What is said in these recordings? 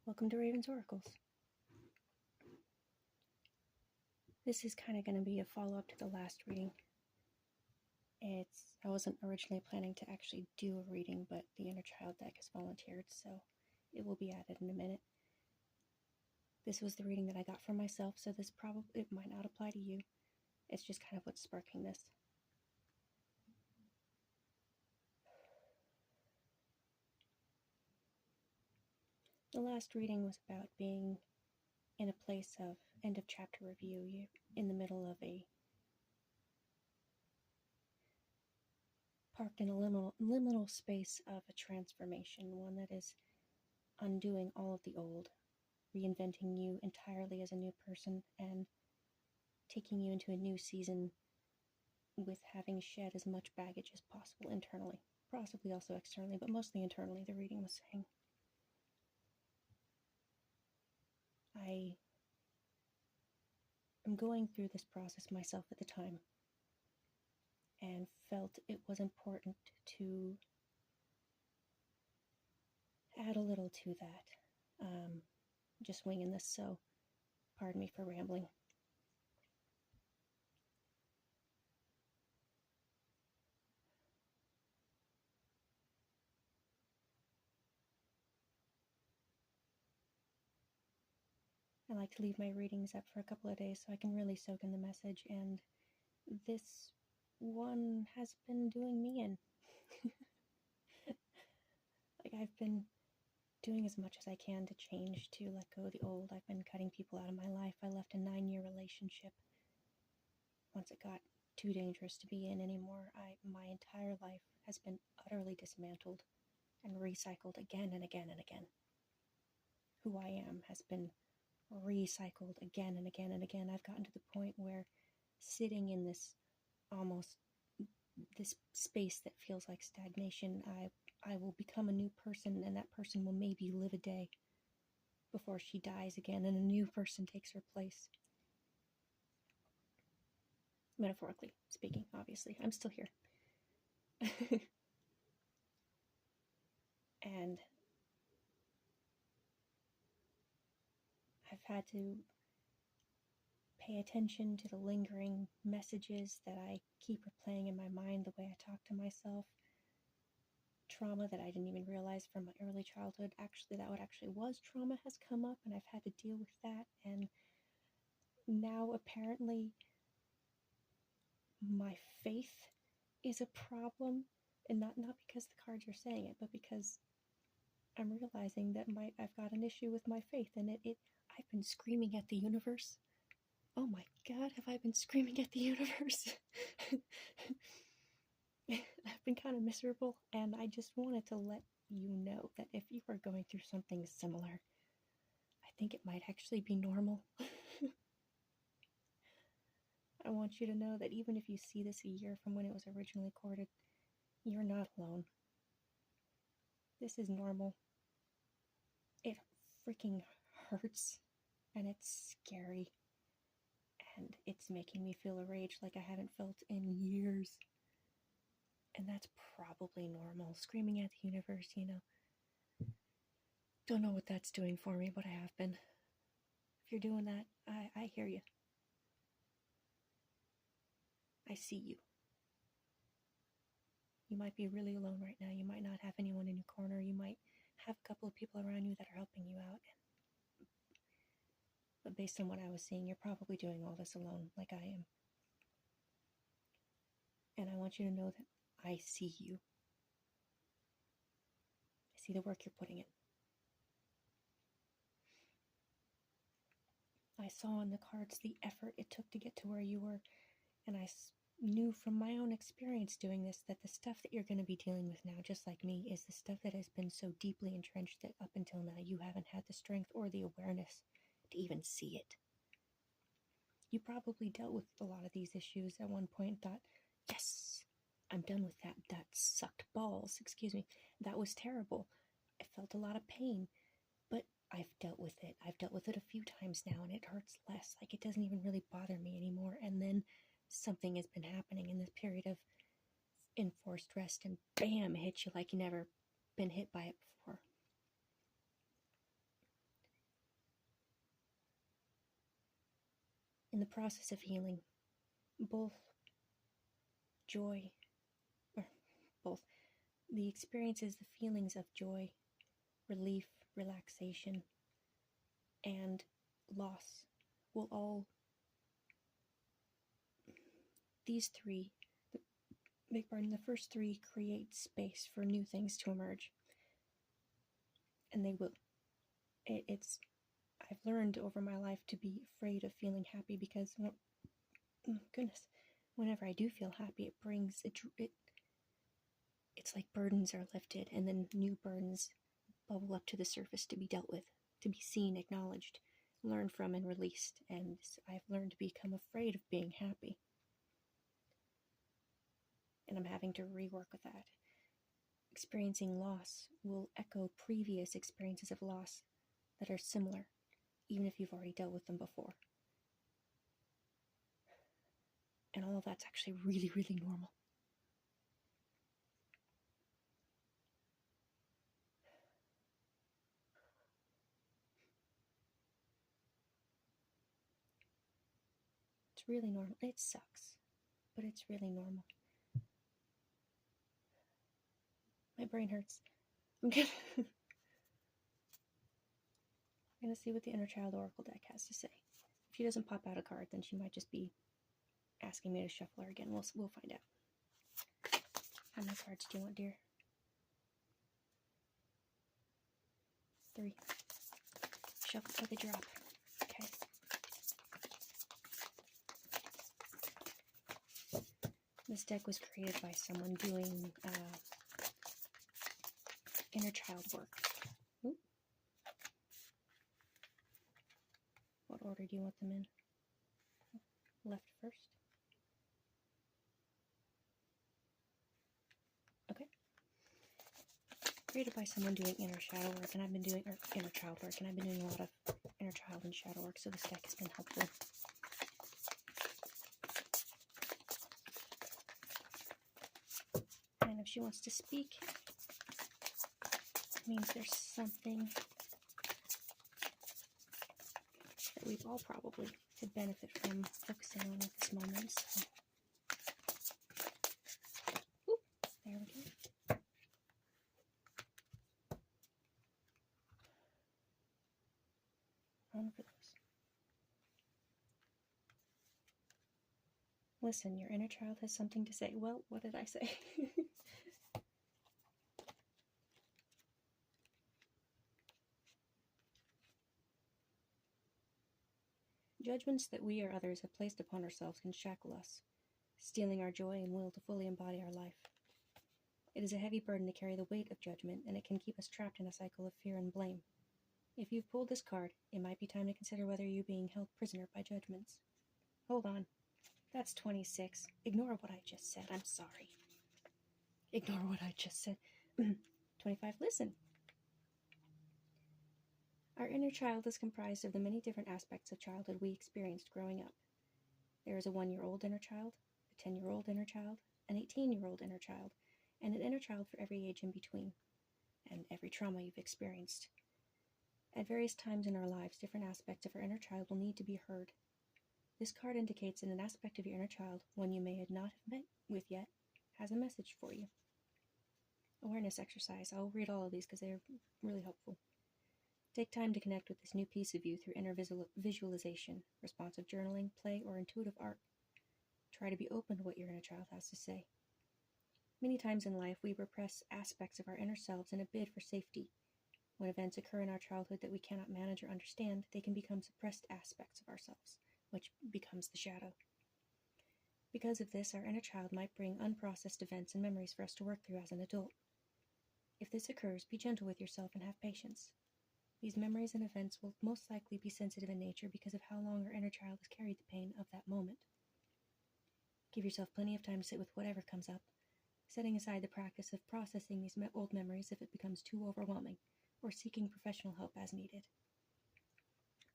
Welcome to Raven's Oracles. This is kind of going to be a follow-up to the last reading. I wasn't originally planning to actually do a reading, but the innerchild deck has volunteered, so it will be added in a minute. This was the reading that I got for myself, so it might not apply to you. It's just kind of what's sparking this. The last reading was about being in a place of end of chapter review. You're in the middle of parked in a liminal space of a transformation, one that is undoing all of the old, reinventing you entirely as a new person, and taking you into a new season with having shed as much baggage as possible internally, possibly also externally, but mostly internally, the reading was saying. I am going through this process myself at the time and felt it was important to add a little to that. Just winging this, so pardon me for rambling. I like to leave my readings up for a couple of days so I can really soak in the message, and this one has been doing me in. Like, I've been doing as much as I can to change, to let go of the old. I've been cutting people out of my life. I left a 9-year relationship once it got too dangerous to be in anymore. My entire life has been utterly dismantled and recycled again and again and again. Who I am has been recycled again and again and again. I've gotten to the point where sitting in this space that feels like stagnation, I will become a new person, and that person will maybe live a day before she dies again, and a new person takes her place. Metaphorically speaking, obviously. I'm still here. And I've had to pay attention to the lingering messages that I keep replaying in my mind, the way I talk to myself. Trauma that I didn't even realize from my early childhood, that actually was trauma, has come up, and I've had to deal with that. And now apparently my faith is a problem, and not because the cards are saying it, but because I'm realizing that I've got an issue with my faith, and I've been screaming at the universe. Oh my God, have I been screaming at the universe? I've been kind of miserable, and I just wanted to let you know that if you are going through something similar, I think it might actually be normal. I want you to know that even if you see this a year from when it was originally recorded, you're not alone. This is normal. It freaking hurts, and it's scary, and it's making me feel a rage like I haven't felt in years. And that's probably normal. Screaming at the universe, Don't know what that's doing for me, but I have been. If you're doing that, I hear you. I see you. You might be really alone right now. You might not have anyone in your corner. You might have a couple of people around you that are helping you out. But based on what I was seeing, you're probably doing all this alone, like I am. And I want you to know that I see you. I see the work you're putting in. I saw in the cards the effort it took to get to where you were, and I knew from my own experience doing this that the stuff that you're going to be dealing with now, just like me, is the stuff that has been so deeply entrenched that up until now you haven't had the strength or the awareness to even see it. You probably dealt with a lot of these issues at one point and thought, yes, I'm done with that. That sucked balls. Excuse me. That was terrible. I felt a lot of pain, but I've dealt with it. I've dealt with it a few times now, and it hurts less. Like, it doesn't even really bother me anymore. And then something has been happening in this period of enforced rest, and bam, it hits you like you never been hit by it before. In the process of healing, both joy, or both the experiences, the feelings of joy, relief, relaxation, and loss will all, these three, the first three create space for new things to emerge. And they will. I've learned over my life to be afraid of feeling happy because, whenever I do feel happy, it brings, it's like burdens are lifted and then new burdens bubble up to the surface to be dealt with, to be seen, acknowledged, learned from, and released. And I've learned to become afraid of being happy. And I'm having to rework with that. Experiencing loss will echo previous experiences of loss that are similar, even if you've already dealt with them before. And all of that's actually really, really normal. It's really normal. It sucks, but it's really normal. My brain hurts. I'm gonna see what the Innerchild Oracle deck has to say. If she doesn't pop out a card, then she might just be asking me to shuffle her again. We'll find out. How many cards do you want, dear? 3. Shuffle till they drop. Okay. This deck was created by someone doing inner child work. Ooh. What order do you want them in? Left first. Okay. Created by someone doing inner shadow work, and I've been doing inner child work, and I've been doing a lot of inner child and shadow work, so this deck has been helpful. And if she wants to speak, it means there's something that we've all probably could benefit from focusing on at this moment. So. Ooh, there we go. On for those. Listen, your inner child has something to say. Well, what did I say? Judgments that we or others have placed upon ourselves can shackle us, stealing our joy and will to fully embody our life. It is a heavy burden to carry the weight of judgment, and it can keep us trapped in a cycle of fear and blame. If you've pulled this card, it might be time to consider whether you're being held prisoner by judgments. Hold on. That's 26. Ignore what I just said. I'm sorry. Ignore what I just said. 25. Listen. Our inner child is comprised of the many different aspects of childhood we experienced growing up. There is a 1-year-old inner child, a 10-year-old inner child, an 18-year-old inner child, and an inner child for every age in between, and every trauma you've experienced. At various times in our lives, different aspects of our inner child will need to be heard. This card indicates that an aspect of your inner child, one you may not have met with yet, has a message for you. Awareness exercise. I'll read all of these because they're really helpful. Take time to connect with this new piece of you through inner visualization, responsive journaling, play, or intuitive art. Try to be open to what your inner child has to say. Many times in life, we repress aspects of our inner selves in a bid for safety. When events occur in our childhood that we cannot manage or understand, they can become suppressed aspects of ourselves, which becomes the shadow. Because of this, our inner child might bring unprocessed events and memories for us to work through as an adult. If this occurs, be gentle with yourself and have patience. These memories and events will most likely be sensitive in nature because of how long our inner child has carried the pain of that moment. Give yourself plenty of time to sit with whatever comes up, setting aside the practice of processing these old memories if it becomes too overwhelming, or seeking professional help as needed.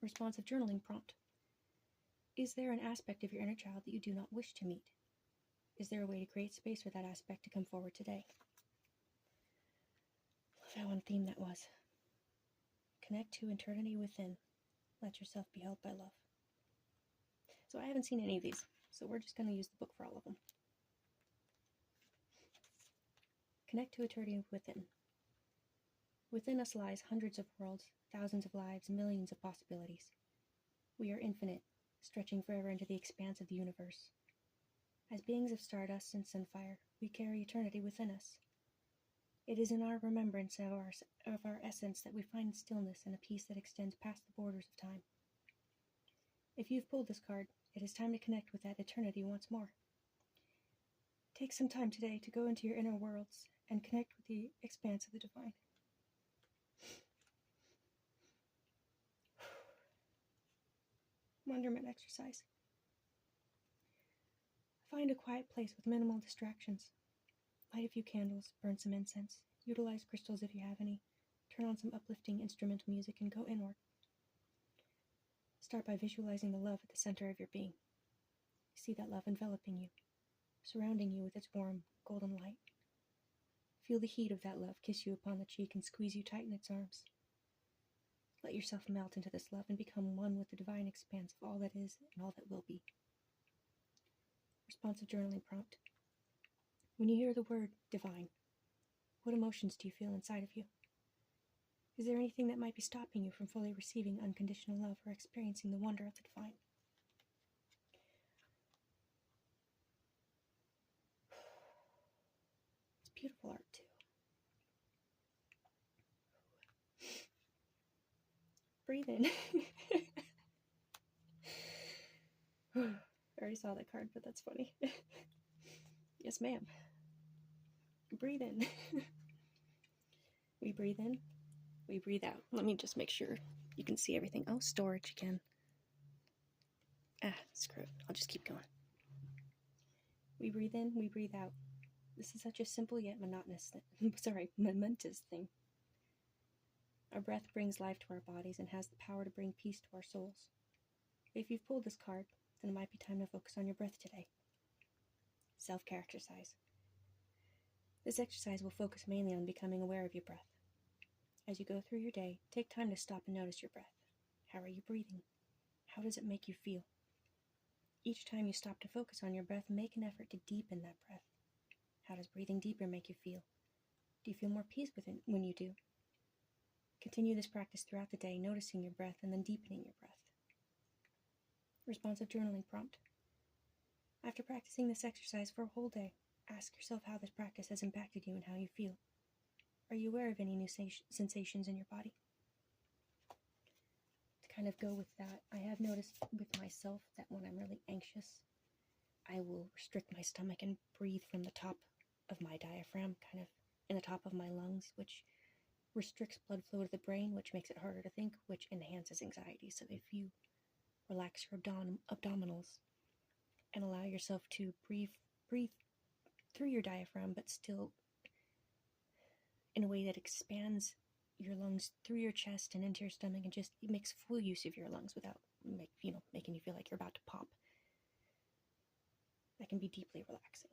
Responsive journaling prompt. Is there an aspect of your inner child that you do not wish to meet? Is there a way to create space for that aspect to come forward today? Love how on theme that was. Connect to eternity within. Let yourself be held by love. So I haven't seen any of these, so we're just going to use the book for all of them. Connect to eternity within. Within us lies hundreds of worlds, thousands of lives, millions of possibilities. We are infinite, stretching forever into the expanse of the universe. As beings of stardust and sunfire, we carry eternity within us. It is in our remembrance of our essence that we find stillness and a peace that extends past the borders of time. If you've pulled this card, it is time to connect with that eternity once more. Take some time today to go into your inner worlds and connect with the expanse of the divine. Wonderment exercise. Find a quiet place with minimal distractions. Light a few candles, burn some incense, utilize crystals if you have any, turn on some uplifting instrumental music, and go inward. Start by visualizing the love at the center of your being. See that love enveloping you, surrounding you with its warm, golden light. Feel the heat of that love kiss you upon the cheek and squeeze you tight in its arms. Let yourself melt into this love and become one with the divine expanse of all that is and all that will be. Responsive journaling prompt. When you hear the word divine, what emotions do you feel inside of you? Is there anything that might be stopping you from fully receiving unconditional love or experiencing the wonder of the divine? It's beautiful art too. Breathe in. I already saw that card, but that's funny. Yes, ma'am. Breathe in. We breathe in. We breathe out. Let me just make sure you can see everything. Oh, storage again. Screw it. I'll just keep going. We breathe in. We breathe out. This is such a simple yet momentous thing. Our breath brings life to our bodies and has the power to bring peace to our souls. If you've pulled this card, then it might be time to focus on your breath today. Self-care exercise. This exercise will focus mainly on becoming aware of your breath. As you go through your day, take time to stop and notice your breath. How are you breathing? How does it make you feel? Each time you stop to focus on your breath, make an effort to deepen that breath. How does breathing deeper make you feel? Do you feel more peace when you do? Continue this practice throughout the day, noticing your breath and then deepening your breath. Responsive journaling prompt. After practicing this exercise for a whole day, ask yourself how this practice has impacted you and how you feel. Are you aware of any new sensations in your body? To kind of go with that, I have noticed with myself that when I'm really anxious, I will restrict my stomach and breathe from the top of my diaphragm, kind of in the top of my lungs, which restricts blood flow to the brain, which makes it harder to think, which enhances anxiety. So if you relax your abdominals and allow yourself to breathe through your diaphragm, but still in a way that expands your lungs through your chest and into your stomach, and just makes full use of your lungs without making you feel like you're about to pop. That can be deeply relaxing.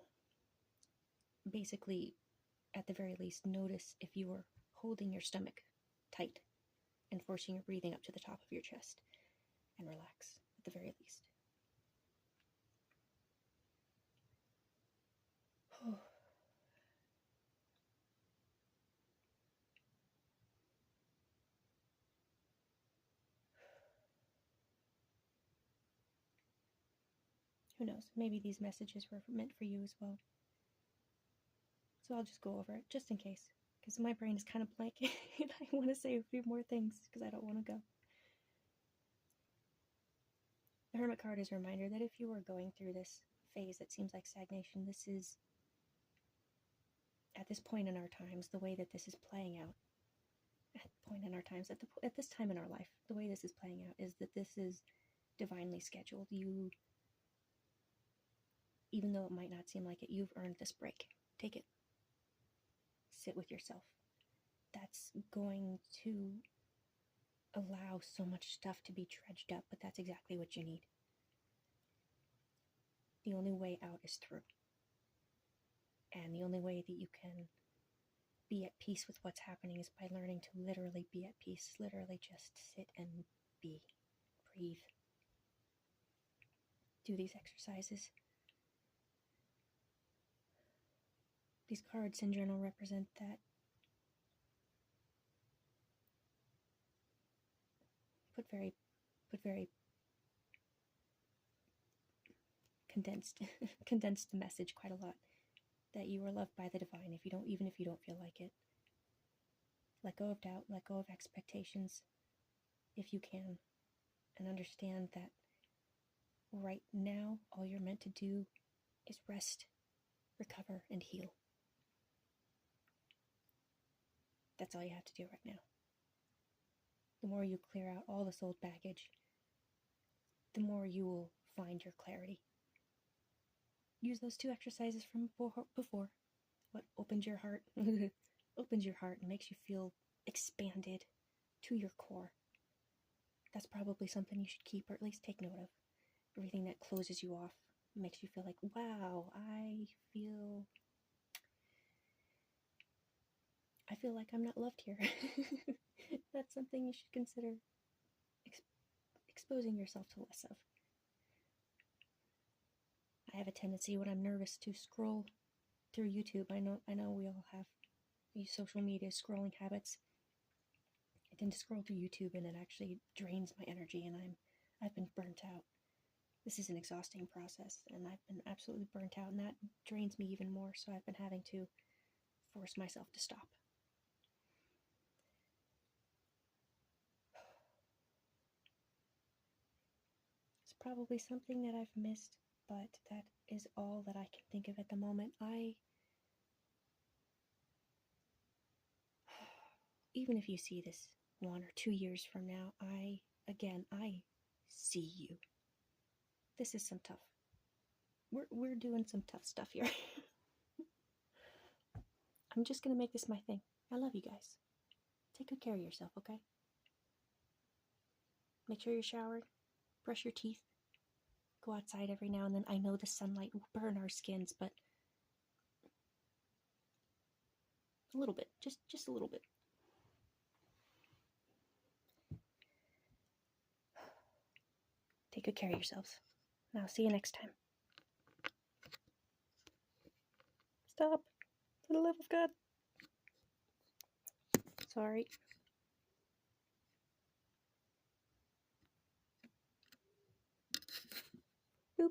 Basically, at the very least, notice if you are holding your stomach tight and forcing your breathing up to the top of your chest, and relax at the very least. Who knows, maybe these messages were meant for you as well. So I'll just go over it, just in case, because my brain is kind of blank, and I want to say a few more things, because I don't want to go. The Hermit card is a reminder that if you are going through this phase that seems like stagnation, this is, at this point in our times, the way that this is playing out, at this time in our life, the way this is playing out is that this is divinely scheduled. You, even though it might not seem like it, you've earned this break. Take it. Sit with yourself. That's going to allow so much stuff to be dredged up, but that's exactly what you need. The only way out is through. And the only way that you can be at peace with what's happening is by learning to literally be at peace. Literally just sit and be. Breathe. do these exercises. These cards in journal represent that. Put very condensed the message quite a lot. That you are loved by the divine, even if you don't feel like it. Let go of doubt, let go of expectations, if you can, and understand that right now, all you're meant to do is rest, recover, and heal. That's all you have to do right now. The more you clear out all this old baggage, the more you will find your clarity. Use those 2 exercises from before. What opens your heart, opens your heart and makes you feel expanded to your core. That's probably something you should keep, or at least take note of. Everything that closes you off makes you feel like, wow, I feel like I'm not loved here. That's something you should consider exposing yourself to less of. I have a tendency when I'm nervous to scroll through YouTube. I know we all have these social media scrolling habits. I tend to scroll through YouTube and it actually drains my energy, and I've been burnt out. This is an exhausting process, and I've been absolutely burnt out, and that drains me even more, so I've been having to force myself to stop. It's probably something that I've missed, but that is all that I can think of at the moment. Even if you see this 1 or 2 years from now, I see you. This is some tough. We're doing some tough stuff here. I'm just gonna make this my thing. I love you guys. Take good care of yourself, okay? Make sure you're showered. Brush your teeth. Go outside every now and then. I know the sunlight will burn our skins, but a little bit. Just a little bit. Take good care of yourselves. Now, see you next time. Stop. For the love of God. Sorry. Boop.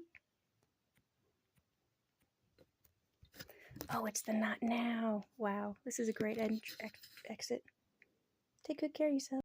Oh, it's the not now. Wow. This is a great exit. Take good care of yourself.